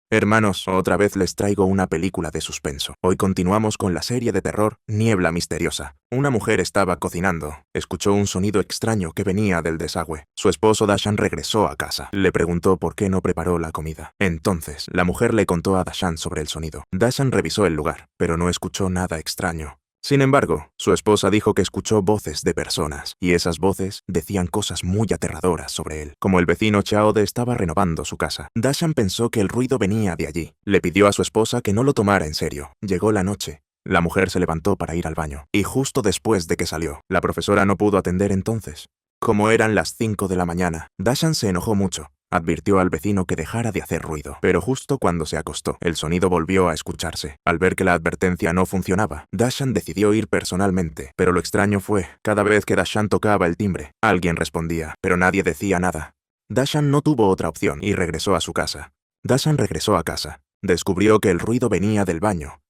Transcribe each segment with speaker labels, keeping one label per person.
Speaker 1: Hermanos, otra vez les traigo una película de suspenso. Hoy continuamos con la serie de terror Niebla Misteriosa. Una mujer estaba cocinando. Escuchó un sonido extraño que venía del desagüe. Su esposo Dashan regresó a casa. Le preguntó por qué no preparó la comida. Entonces, la mujer le contó a Dashan sobre el sonido. Dashan revisó el lugar, pero no escuchó nada extraño. Sin embargo, su esposa dijo que escuchó voces de personas, y esas voces decían cosas muy aterradoras sobre él. Como el vecino Xiaode estaba renovando su casa, Dashan pensó que el ruido venía de allí. Le pidió a su esposa que no lo tomara en serio. Llegó la noche. La mujer se levantó para ir al baño, y justo después de que salió, la profesora no pudo atender entonces. Como eran las 5 de la mañana, Dashan se enojó mucho. Advirtió al vecino que dejara de hacer ruido, pero justo cuando se acostó, el sonido volvió a escucharse. Al ver que la advertencia no funcionaba, Dashan decidió ir personalmente, pero lo extraño fue, cada vez que Dashan tocaba el timbre, alguien respondía, pero nadie decía nada. Dashan no tuvo otra opción y regresó a su casa. Dashan regresó a casa. Descubrió que el ruido venía del baño.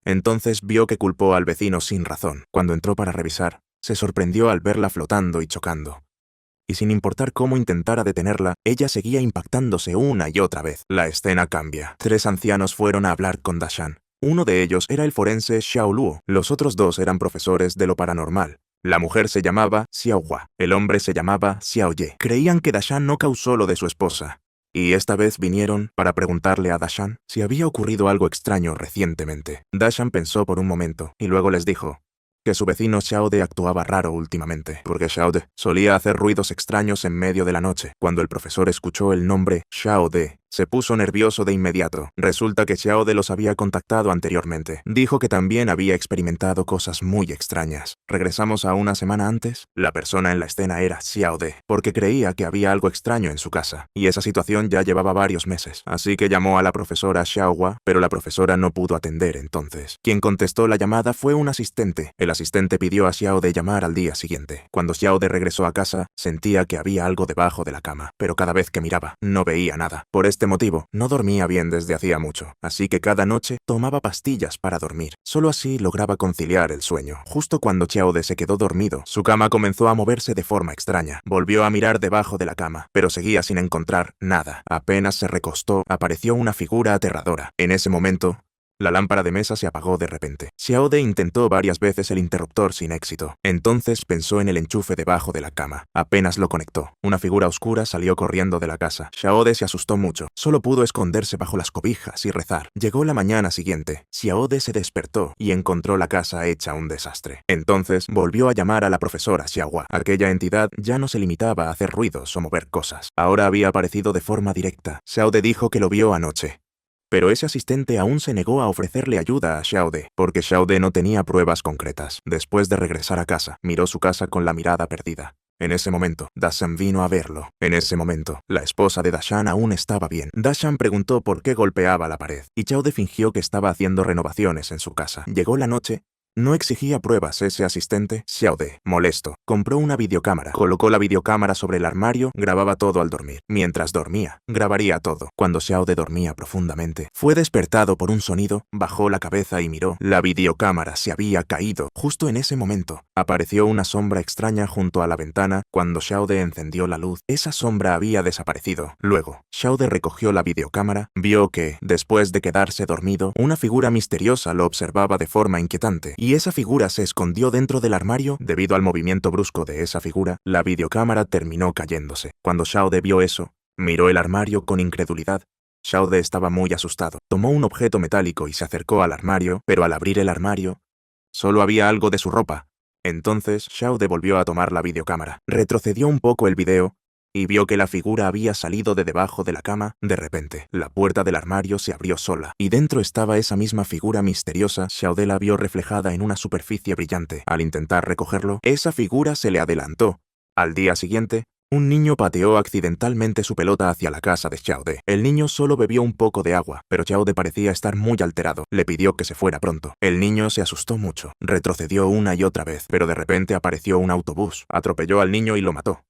Speaker 1: Entonces vio que culpó al vecino sin razón. Cuando entró para revisar, se sorprendió al verla flotando y chocando. Y sin importar cómo intentara detenerla, ella seguía impactándose una y otra vez. La escena cambia. 3 ancianos fueron a hablar con Dashan. Uno de ellos era el forense Xiao Luo. Los otros 2 eran profesores de lo paranormal. La mujer se llamaba Xiao Hua. El hombre se llamaba Xiao Ye. Creían que Dashan no causó lo de su esposa. Y esta vez vinieron para preguntarle a Dashan si había ocurrido algo extraño recientemente. Dashan pensó por un momento y luego les dijo que su vecino Xiaode actuaba raro últimamente, porque Xiaode solía hacer ruidos extraños en medio de la noche. Cuando el profesor escuchó el nombre Xiaode, se puso nervioso de inmediato. Resulta que Xiaode los había contactado anteriormente. Dijo que también había experimentado cosas muy extrañas. Regresamos a una semana antes. La persona en la escena era Xiaode, porque creía que había algo extraño en su casa, y esa situación ya llevaba varios meses. Así que llamó a la profesora Xiaohua, pero la profesora no pudo atender entonces. Quien contestó la llamada fue un asistente. El asistente pidió a Xiaode llamar al día siguiente. Cuando Xiaode regresó a casa, sentía que había algo debajo de la cama, pero cada vez que miraba, no veía nada. Por este motivo, no dormía bien desde hacía mucho, así que cada noche tomaba pastillas para dormir. Solo así lograba conciliar el sueño. Justo cuando Xiaode se quedó dormido, su cama comenzó a moverse de forma extraña. Volvió a mirar debajo de la cama, pero seguía sin encontrar nada. Apenas se recostó, apareció una figura aterradora. En ese momento, la lámpara de mesa se apagó de repente. Xiaode intentó varias veces el interruptor sin éxito. Entonces pensó en el enchufe debajo de la cama. Apenas lo conectó. Una figura oscura salió corriendo de la casa. Xiaode se asustó mucho. Solo pudo esconderse bajo las cobijas y rezar. Llegó la mañana siguiente. Xiaode se despertó y encontró la casa hecha un desastre. Entonces volvió a llamar a la profesora Xiaohua. Aquella entidad ya no se limitaba a hacer ruidos o mover cosas. Ahora había aparecido de forma directa. Xiaode dijo que lo vio anoche. Pero ese asistente aún se negó a ofrecerle ayuda a Xiaode, porque Xiaode no tenía pruebas concretas. Después de regresar a casa, miró su casa con la mirada perdida. En ese momento, Dashan vino a verlo. En ese momento, la esposa de Dashan aún estaba bien. Dashan preguntó por qué golpeaba la pared, y Xiaode fingió que estaba haciendo renovaciones en su casa. Llegó la noche. No exigía pruebas ese asistente. Xiaode, molesto, compró una videocámara. Colocó la videocámara sobre el armario, grababa todo al dormir. Mientras dormía, grabaría todo. Cuando Xiaode dormía profundamente, fue despertado por un sonido, bajó la cabeza y miró. La videocámara se había caído. Justo en ese momento, apareció una sombra extraña junto a la ventana. Cuando Xiaode encendió la luz, esa sombra había desaparecido. Luego, Xiaode recogió la videocámara, vio que, después de quedarse dormido, una figura misteriosa lo observaba de forma inquietante. Y esa figura se escondió dentro del armario. Debido al movimiento brusco de esa figura, la videocámara terminó cayéndose. Cuando Xiaode vio eso, miró el armario con incredulidad. Xiaode estaba muy asustado. Tomó un objeto metálico y se acercó al armario, pero al abrir el armario, solo había algo de su ropa. Entonces, Xiaode volvió a tomar la videocámara. Retrocedió un poco el video y vio que la figura había salido de debajo de la cama. De repente, la puerta del armario se abrió sola, y dentro estaba esa misma figura misteriosa. Xiaode la vio reflejada en una superficie brillante. Al intentar recogerlo, esa figura se le adelantó. Al día siguiente, un niño pateó accidentalmente su pelota hacia la casa de Xiaode. El niño solo bebió un poco de agua, pero Xiaode parecía estar muy alterado. Le pidió que se fuera pronto. El niño se asustó mucho. Retrocedió una y otra vez, pero de repente apareció un autobús. Atropelló al niño y lo mató.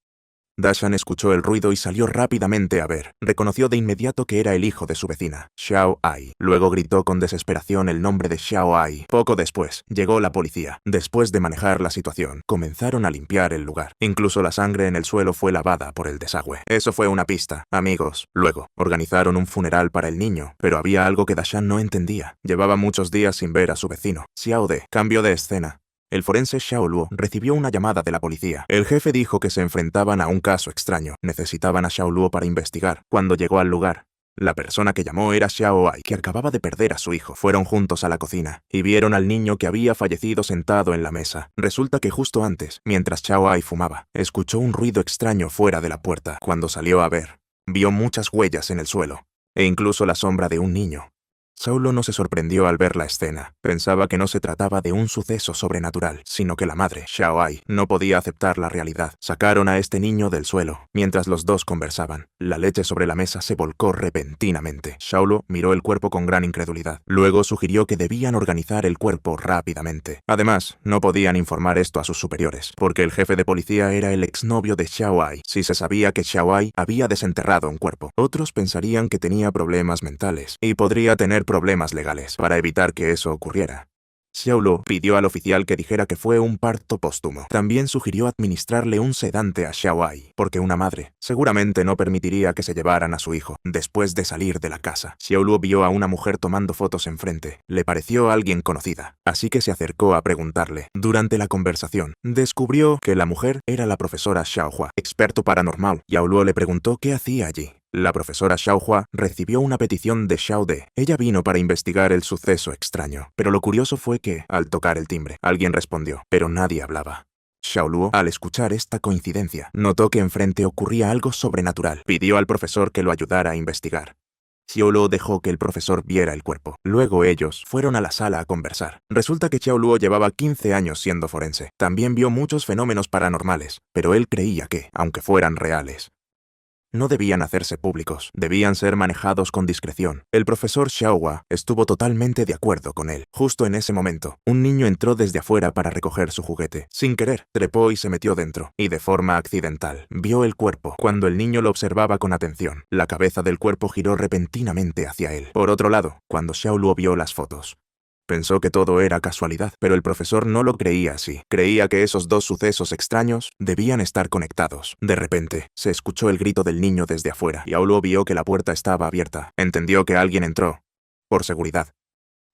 Speaker 1: Dashan escuchó el ruido y salió rápidamente a ver. Reconoció de inmediato que era el hijo de su vecina, Xiao Ai. Luego gritó con desesperación el nombre de Xiao Ai. Poco después, llegó la policía. Después de manejar la situación, comenzaron a limpiar el lugar. Incluso la sangre en el suelo fue lavada por el desagüe. Eso fue una pista, amigos. Luego, organizaron un funeral para el niño, pero había algo que Dashan no entendía. Llevaba muchos días sin ver a su vecino. Xiao De. Cambio de escena. El forense Xiao Luo recibió una llamada de la policía. El jefe dijo que se enfrentaban a un caso extraño. Necesitaban a Xiao Luo para investigar. Cuando llegó al lugar, la persona que llamó era Xiao Ai, que acababa de perder a su hijo. Fueron juntos a la cocina y vieron al niño que había fallecido sentado en la mesa. Resulta que justo antes, mientras Xiao Ai fumaba, escuchó un ruido extraño fuera de la puerta. Cuando salió a ver, vio muchas huellas en el suelo e incluso la sombra de un niño. Saulo no se sorprendió al ver la escena. Pensaba que no se trataba de un suceso sobrenatural, sino que la madre, Xiao Ai, no podía aceptar la realidad. Sacaron a este niño del suelo. Mientras los dos conversaban, la leche sobre la mesa se volcó repentinamente. Saulo miró el cuerpo con gran incredulidad. Luego sugirió que debían organizar el cuerpo rápidamente. Además, no podían informar esto a sus superiores, porque el jefe de policía era el exnovio de Xiao Ai. Si se sabía que Xiao Ai había desenterrado un cuerpo, otros pensarían que tenía problemas mentales y podría tener problemas legales. Para evitar que eso ocurriera, Xiao Luo pidió al oficial que dijera que fue un parto póstumo. También sugirió administrarle un sedante a Xiao Ai, porque una madre seguramente no permitiría que se llevaran a su hijo. Después de salir de la casa, Xiao Luo vio a una mujer tomando fotos enfrente. Le pareció alguien conocida, así que se acercó a preguntarle. Durante la conversación, descubrió que la mujer era la profesora Xiao Hua, experto paranormal. Xiao Luo le preguntó qué hacía allí. La profesora Xiao Hua recibió una petición de Xiao De. Ella vino para investigar el suceso extraño, pero lo curioso fue que, al tocar el timbre, alguien respondió, pero nadie hablaba. Xiao Luo, al escuchar esta coincidencia, notó que enfrente ocurría algo sobrenatural. Pidió al profesor que lo ayudara a investigar. Xiao Luo dejó que el profesor viera el cuerpo. Luego ellos fueron a la sala a conversar. Resulta que Xiao Luo llevaba 15 años siendo forense. También vio muchos fenómenos paranormales, pero él creía que, aunque fueran reales, no debían hacerse públicos, debían ser manejados con discreción. El profesor Xiao Hua estuvo totalmente de acuerdo con él. Justo en ese momento, un niño entró desde afuera para recoger su juguete. Sin querer, trepó y se metió dentro, y de forma accidental, vio el cuerpo. Cuando el niño lo observaba con atención, la cabeza del cuerpo giró repentinamente hacia él. Por otro lado, cuando Xiao Luo vio las fotos, pensó que todo era casualidad, pero el profesor no lo creía así. Creía que esos dos sucesos extraños debían estar conectados. De repente, se escuchó el grito del niño desde afuera, y Aulo vio que la puerta estaba abierta. Entendió que alguien entró. Por seguridad,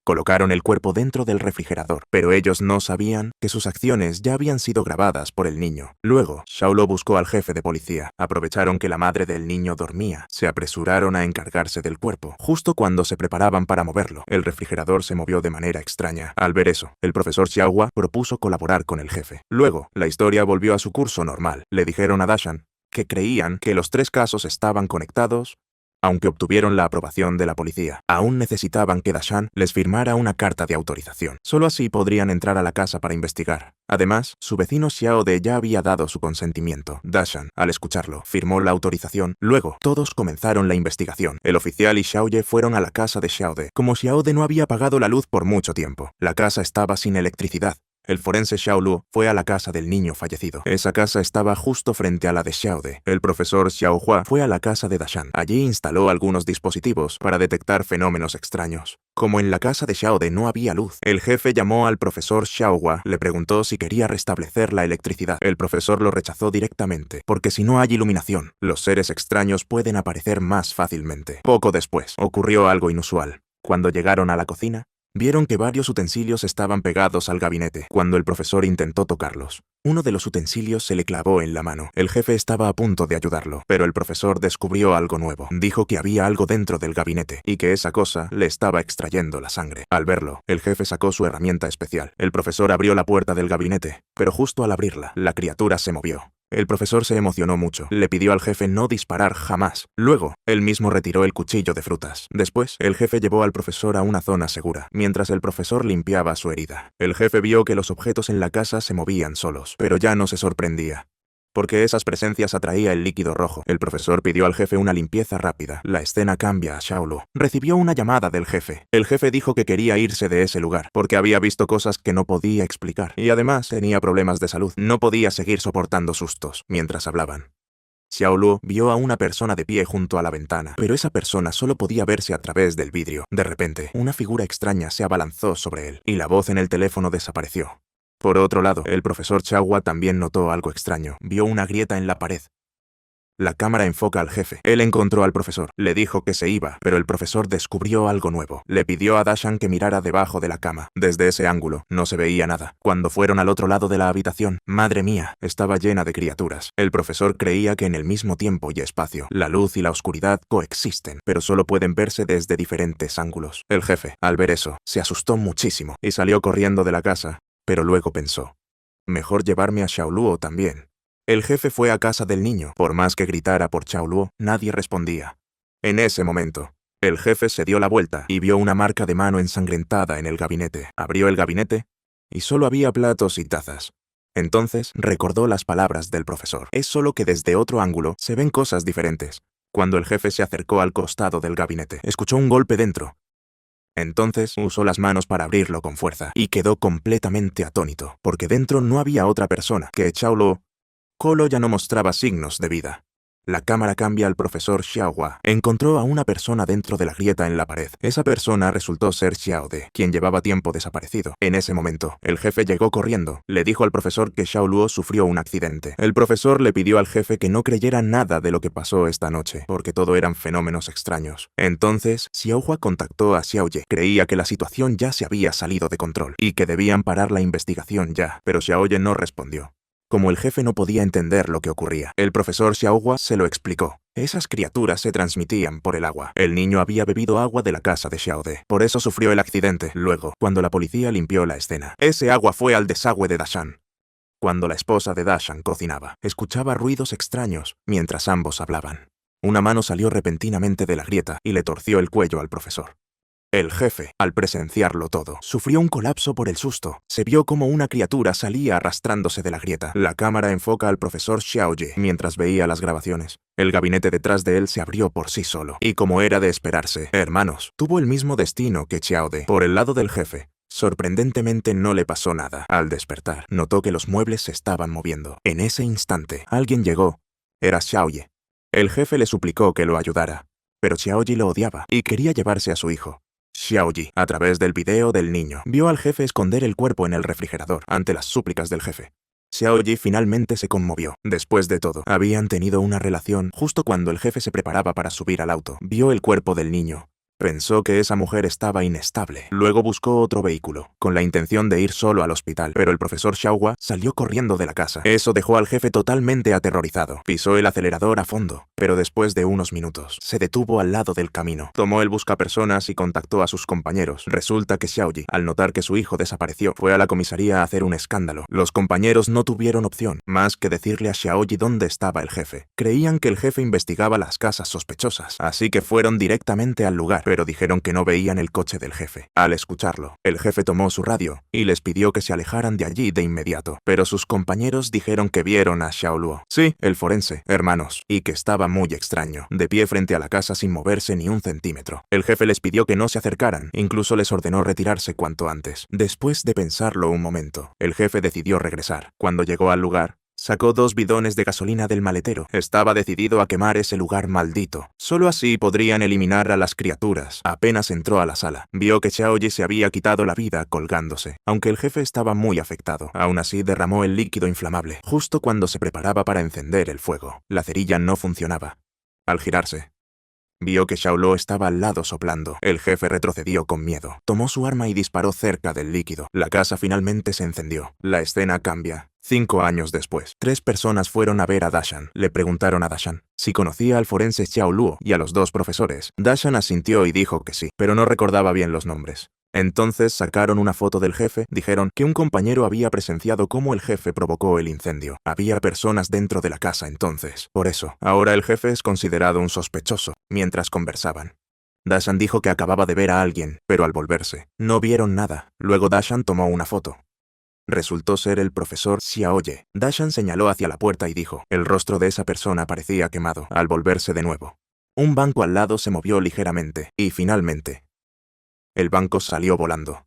Speaker 1: colocaron el cuerpo dentro del refrigerador, pero ellos no sabían que sus acciones ya habían sido grabadas por el niño. Luego, Xiao Luo buscó al jefe de policía. Aprovecharon que la madre del niño dormía. Se apresuraron a encargarse del cuerpo. Justo cuando se preparaban para moverlo, el refrigerador se movió de manera extraña. Al ver eso, el profesor Xiao Hua propuso colaborar con el jefe. Luego, la historia volvió a su curso normal. Le dijeron a Dashan que creían que los tres casos estaban conectados. Aunque obtuvieron la aprobación de la policía, aún necesitaban que Dashan les firmara una carta de autorización. Solo así podrían entrar a la casa para investigar. Además, su vecino Xiao De ya había dado su consentimiento. Dashan, al escucharlo, firmó la autorización. Luego, todos comenzaron la investigación. El oficial y Xiao Ye fueron a la casa de Xiao De. Como Xiao De no había apagado la luz por mucho tiempo, la casa estaba sin electricidad. El forense Xiao Luo fue a la casa del niño fallecido. Esa casa estaba justo frente a la de Xiao De. El profesor Xiao Hua fue a la casa de Dashan. Allí instaló algunos dispositivos para detectar fenómenos extraños. Como en la casa de Xiao De no había luz, el jefe llamó al profesor Xiao Hua, le preguntó si quería restablecer la electricidad. El profesor lo rechazó directamente, porque si no hay iluminación, los seres extraños pueden aparecer más fácilmente. Poco después, ocurrió algo inusual. Cuando llegaron a la cocina, vieron que varios utensilios estaban pegados al gabinete. Cuando el profesor intentó tocarlos, uno de los utensilios se le clavó en la mano. El jefe estaba a punto de ayudarlo, pero el profesor descubrió algo nuevo. Dijo que había algo dentro del gabinete y que esa cosa le estaba extrayendo la sangre. Al verlo, el jefe sacó su herramienta especial. El profesor abrió la puerta del gabinete, pero justo al abrirla, la criatura se movió. El profesor se emocionó mucho. Le pidió al jefe no disparar jamás. Luego, él mismo retiró el cuchillo de frutas. Después, el jefe llevó al profesor a una zona segura, mientras el profesor limpiaba su herida. El jefe vio que los objetos en la casa se movían solos, pero ya no se sorprendía, porque esas presencias atraía el líquido rojo. El profesor pidió al jefe una limpieza rápida. La escena cambia a Xiao Luo. Recibió una llamada del jefe. El jefe dijo que quería irse de ese lugar, porque había visto cosas que no podía explicar. Y además tenía problemas de salud. No podía seguir soportando sustos mientras hablaban. Xiao Luo vio a una persona de pie junto a la ventana, pero esa persona solo podía verse a través del vidrio. De repente, una figura extraña se abalanzó sobre él, y la voz en el teléfono desapareció. Por otro lado, el profesor Chagua también notó algo extraño. Vio una grieta en la pared. La cámara enfoca al jefe. Él encontró al profesor. Le dijo que se iba, pero el profesor descubrió algo nuevo. Le pidió a Dashan que mirara debajo de la cama. Desde ese ángulo, no se veía nada. Cuando fueron al otro lado de la habitación, madre mía, estaba llena de criaturas. El profesor creía que en el mismo tiempo y espacio, la luz y la oscuridad coexisten, pero solo pueden verse desde diferentes ángulos. El jefe, al ver eso, se asustó muchísimo y salió corriendo de la casa, pero luego pensó, mejor llevarme a Xiao Luo también. El jefe fue a casa del niño. Por más que gritara por Xiao Luo, nadie respondía. En ese momento, el jefe se dio la vuelta y vio una marca de mano ensangrentada en el gabinete. Abrió el gabinete y solo había platos y tazas. Entonces recordó las palabras del profesor. Es solo que desde otro ángulo se ven cosas diferentes. Cuando el jefe se acercó al costado del gabinete, escuchó un golpe dentro. Entonces usó las manos para abrirlo con fuerza y quedó completamente atónito, porque dentro no había otra persona que Xiao Luo. Colo ya no mostraba signos de vida. La cámara cambia al profesor Xiaohua. Encontró a una persona dentro de la grieta en la pared. Esa persona resultó ser Xiao De, quien llevaba tiempo desaparecido. En ese momento, el jefe llegó corriendo. Le dijo al profesor que Xiao Luo sufrió un accidente. El profesor le pidió al jefe que no creyera nada de lo que pasó esta noche, porque todo eran fenómenos extraños. Entonces, Xiaohua contactó a Xiao Ye. Creía que la situación ya se había salido de control y que debían parar la investigación ya, pero Xiao Ye no respondió. Como el jefe no podía entender lo que ocurría, el profesor Xiaohua se lo explicó. Esas criaturas se transmitían por el agua. El niño había bebido agua de la casa de Xiao De. Por eso sufrió el accidente. Luego, cuando la policía limpió la escena, ese agua fue al desagüe de Dashan. Cuando la esposa de Dashan cocinaba, escuchaba ruidos extraños mientras ambos hablaban. Una mano salió repentinamente de la grieta y le torció el cuello al profesor. El jefe, al presenciarlo todo, sufrió un colapso por el susto. Se vio como una criatura salía arrastrándose de la grieta. La cámara enfoca al profesor Xiao Ye mientras veía las grabaciones. El gabinete detrás de él se abrió por sí solo. Y como era de esperarse, hermanos, tuvo el mismo destino que Xiao De. Por el lado del jefe, sorprendentemente no le pasó nada. Al despertar, notó que los muebles se estaban moviendo. En ese instante, alguien llegó. Era Xiao Ye. El jefe le suplicó que lo ayudara, pero Xiao Ye lo odiaba y quería llevarse a su hijo. Xiao Ye, a través del video del niño, vio al jefe esconder el cuerpo en el refrigerador ante las súplicas del jefe. Xiao Ye finalmente se conmovió. Después de todo, habían tenido una relación. Justo cuando el jefe se preparaba para subir al auto, vio el cuerpo del niño. Pensó que esa mujer estaba inestable. Luego buscó otro vehículo, con la intención de ir solo al hospital, pero el profesor Xiaohua salió corriendo de la casa. Eso dejó al jefe totalmente aterrorizado. Pisó el acelerador a fondo, pero después de unos minutos, se detuvo al lado del camino. Tomó el buscapersonas y contactó a sus compañeros. Resulta que Xiao Ye, al notar que su hijo desapareció, fue a la comisaría a hacer un escándalo. Los compañeros no tuvieron opción, más que decirle a Xiao Ye dónde estaba el jefe. Creían que el jefe investigaba las casas sospechosas, así que fueron directamente al lugar, pero dijeron que no veían el coche del jefe. Al escucharlo, el jefe tomó su radio y les pidió que se alejaran de allí de inmediato, pero sus compañeros dijeron que vieron a Xiao Luo. Sí, el forense, hermanos, y que estaba muy extraño, de pie frente a la casa sin moverse ni un centímetro. El jefe les pidió que no se acercaran, incluso les ordenó retirarse cuanto antes. Después de pensarlo un momento, el jefe decidió regresar. Cuando llegó al lugar, sacó 2 bidones de gasolina del maletero. Estaba decidido a quemar ese lugar maldito. Solo así podrían eliminar a las criaturas. Apenas entró a la sala, vio que Xiao Ye se había quitado la vida colgándose. Aunque el jefe estaba muy afectado, aún así derramó el líquido inflamable, justo cuando se preparaba para encender el fuego. La cerilla no funcionaba. Al girarse, vio que Xiao Luo estaba al lado soplando. El jefe retrocedió con miedo. Tomó su arma y disparó cerca del líquido. La casa finalmente se encendió. La escena cambia. 5 años después, 3 personas fueron a ver a Dashan. Le preguntaron a Dashan si conocía al forense Xiao Luo y a los 2 profesores. Dashan asintió y dijo que sí, pero no recordaba bien los nombres. Entonces sacaron una foto del jefe. Dijeron que un compañero había presenciado cómo el jefe provocó el incendio. Había personas dentro de la casa entonces. Por eso, ahora el jefe es considerado un sospechoso. Mientras conversaban, Dashan dijo que acababa de ver a alguien, pero al volverse, no vieron nada. Luego Dashan tomó una foto. Resultó ser el profesor Xiao Ye. Dashan señaló hacia la puerta y dijo, el rostro de esa persona parecía quemado. Al volverse de nuevo, un banco al lado se movió ligeramente, y finalmente, el banco salió volando.